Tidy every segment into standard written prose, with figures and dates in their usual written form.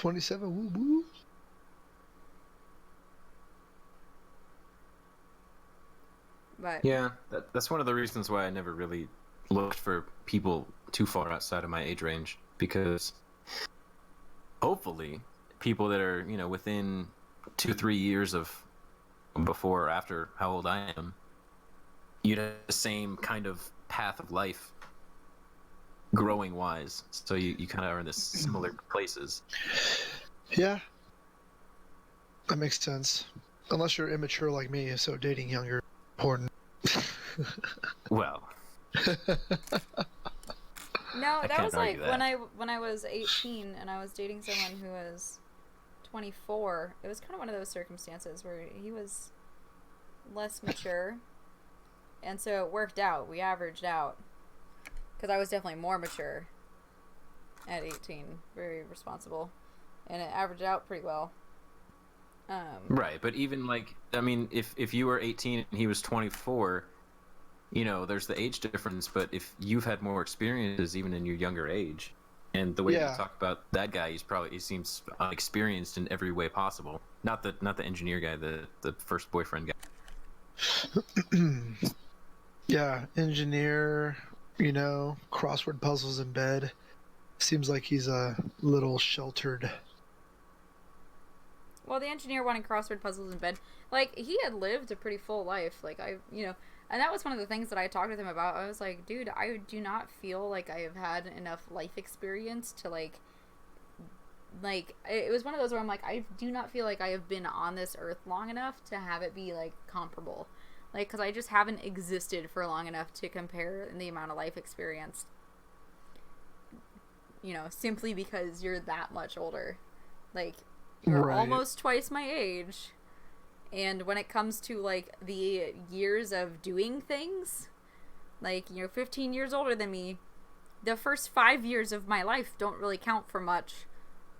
27. Woo woo. But Yeah, that's one of the reasons why I never really looked for people too far outside of my age range, because hopefully people that are, within 2-3 years of before or after how old I am, you'd have the same kind of path of life growing wise. So you kind of are in this similar places. Yeah, that makes sense. Unless you're immature like me, so dating younger is important. Well, no, I that can't was like argue that. when I was 18 and I was dating someone who was 24. It was kind of one of those circumstances where he was less mature, and so it worked out. We averaged out because I was definitely more mature at 18, very responsible, and it averaged out pretty well. Right, but even if you were 18 and he was 24, there's the age difference. But if you've had more experiences even in your younger age, and the way you talk about that guy, he seems experienced in every way possible. Not the engineer guy, the first boyfriend guy. Yeah, engineer, crossword puzzles in bed. Seems like he's a little sheltered. Well, the engineer wanting crossword puzzles in bed, like, he had lived a pretty full life. Like, and that was one of the things that I talked with him about. I was like, dude, I do not feel like I have had enough life experience to, it was one of those where I'm like, I do not feel like I have been on this earth long enough to have it be, like, comparable. Like, because I just haven't existed for long enough to compare the amount of life experience. Simply because you're that much older. Like, you're almost twice my age. And when it comes to, like, the years of doing things, like, 15 years older than me, the first 5 years of my life don't really count for much.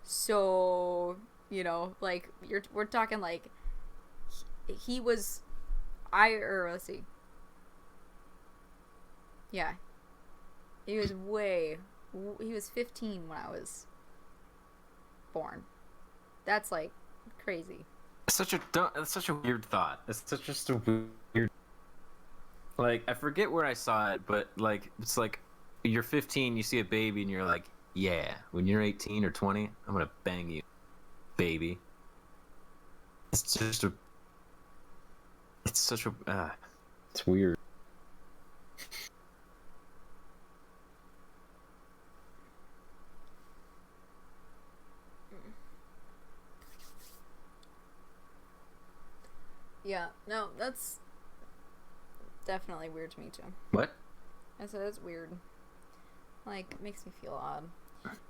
So, we're talking, like, he was, let's see. Yeah. He was he was 15 when I was born. That's, like, crazy. It's such a weird thought. It's just a weird. Like, I forget where I saw it, but like, it's like you're 15, you see a baby, and you're like, yeah. When you're 18 or 20, I'm gonna bang you, baby. It's just a. It's such a. It's weird. Yeah, no, that's definitely weird to me too. What? I said it's weird. Like, it makes me feel odd.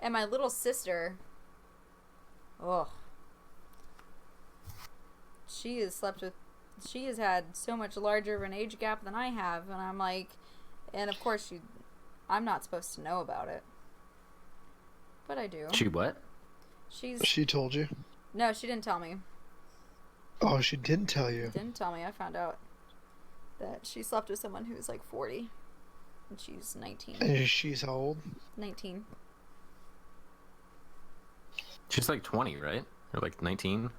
And my little sister, ugh, she has had so much larger of an age gap than I have, and I'm like, and of course I'm not supposed to know about it, but I do. She what? She told you? No, she didn't tell me. Oh, she didn't tell you? Didn't tell me. I found out that she slept with someone who's like 40, and she's 19. And she's how old? 19. She's like 20, right? Or like 19?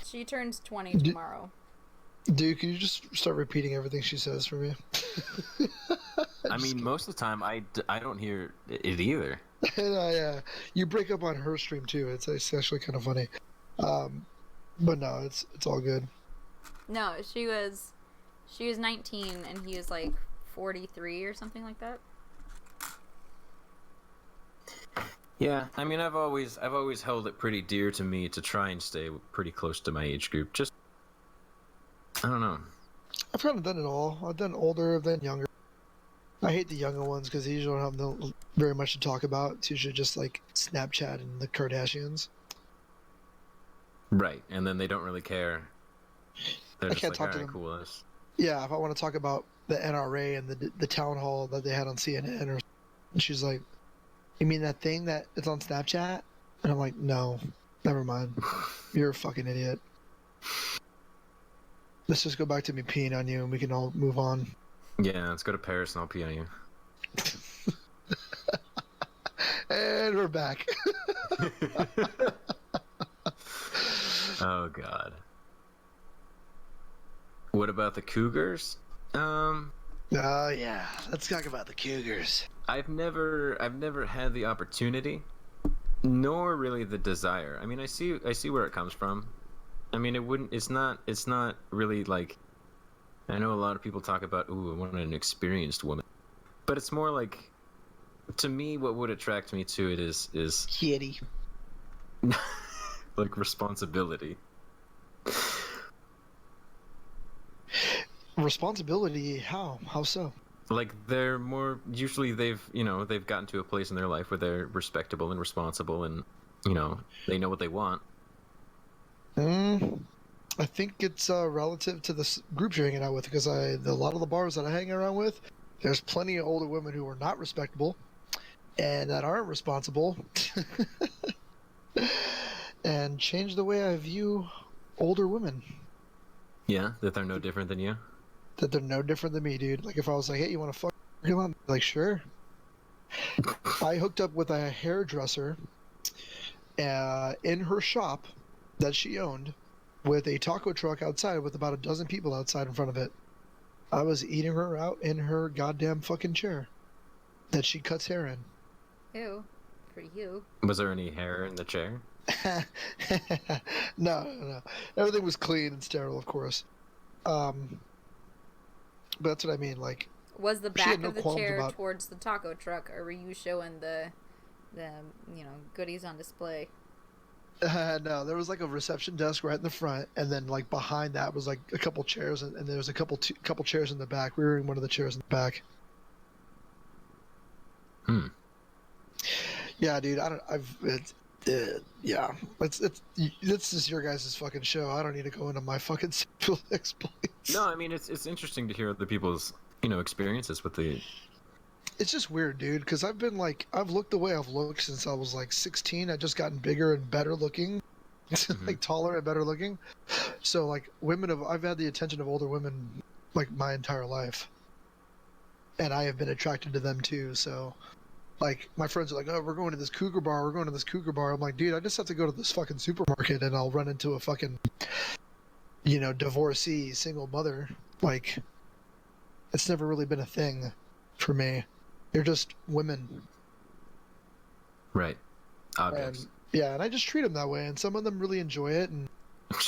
She turns 20 tomorrow. Dude, can you just start repeating everything she says for me? I mean, most of the time, I don't hear it either. And you break up on her stream too. It's actually kind of funny. But no, it's all good. No, she was 19 and he was like 43 or something like that. Yeah, I mean, I've always held it pretty dear to me to try and stay pretty close to my age group. Just, I don't know. I've kind of done it all. I've done older, I've done younger. I hate the younger ones because they usually don't have very much to talk about. It's usually just like Snapchat and the Kardashians. Right, and then they don't really care. They're I just can't like, talk all to right, them. cool. Yeah, if I want to talk about the NRA and the town hall that they had on CNN, and she's like, "You mean that thing that it's on Snapchat?" And I'm like, "No, never mind. You're a fucking idiot. Let's just go back to me peeing on you, and we can all move on." Yeah, let's go to Paris and I'll pee on you. And we're back. Oh God. What about the Cougars? Yeah. Let's talk about the Cougars. I've never had the opportunity, nor really the desire. I mean, I see where it comes from. I mean, it's not really like, I know a lot of people talk about, ooh, I want an experienced woman. But it's more like, to me, what would attract me to it is Kitty. like responsibility. Responsibility? How? How so? Like they're more, usually they've gotten to a place in their life where they're respectable and responsible, and they know what they want. I think it's relative to the groups you're hanging out with, because a lot of the bars that I hang around with, there's plenty of older women who are not respectable and that aren't responsible, and change the way I view older women. Yeah, that they're no different than you. That they're no different than me, dude. Like if I was like, hey, you want to fuck? Like, sure. I hooked up with a hairdresser in her shop that she owned, with a taco truck outside with about a dozen people outside in front of it. I was eating her out in her goddamn fucking chair that she cuts hair in. Ew. For you. Was there any hair in the chair? No. Everything was clean and sterile, of course. But that's what I mean. Like, was the back of the chair towards the taco truck, or were you showing the goodies on display? No, there was like a reception desk right in the front, and then like behind that was like a couple chairs, and there was a couple chairs in the back. We were in one of the chairs in the back. Yeah, dude. Yeah. This is your guys' fucking show. I don't need to go into my fucking sexual exploits. No, I mean it's interesting to hear other people's experiences with the. It's just weird, dude, because I've looked the way I've looked since I was like 16. I've just gotten bigger and better looking, like taller and better looking. So like I've had the attention of older women like my entire life, and I have been attracted to them too. So like my friends are like, oh, we're going to this cougar bar. I'm like, dude, I just have to go to this fucking supermarket and I'll run into a fucking divorcee single mother. Like, it's never really been a thing for me. They're just women. Right. Objects. And I just treat them that way, and some of them really enjoy it, and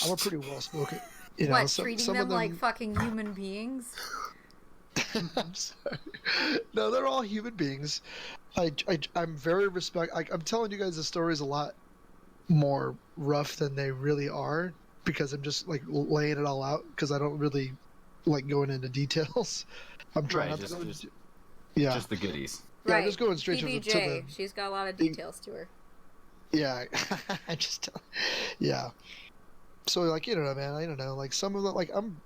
I'm a pretty well-spoken. Treating them like fucking human beings? I'm sorry. No, they're all human beings. I'm very I'm telling you guys the stories a lot more rough than they really are, because I'm just like laying it all out, because I don't really like going into details. I'm trying not to go into... Yeah. Just the goodies. Yeah, right. Just going straight PBJ, to the... She's got a lot of details to her. Yeah. Yeah. So, like, man, I don't know. Like, some of them, like, I'm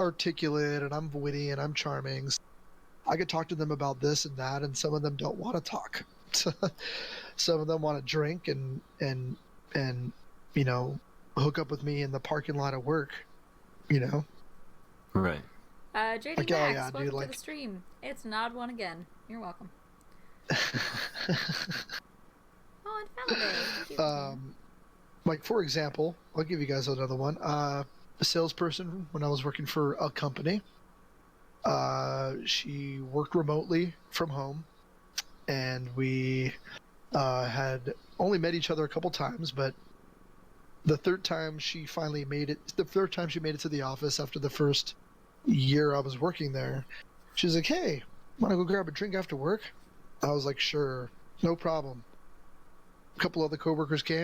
articulate, and I'm witty, and I'm charming. I could talk to them about this and that, and some of them don't want to talk. Some of them want to drink and hook up with me in the parking lot at work, Right. JD Max, welcome to the stream. It's an odd one again. You're welcome. Oh, and Faladay. Like, for example, I'll give you guys another one. A salesperson when I was working for a company. She worked remotely from home, and we had only met each other a couple times, but the third time she made it to the office after the first year I was working there, she was like, hey, want to go grab a drink after work? I was like, sure, no problem. A couple other coworkers came.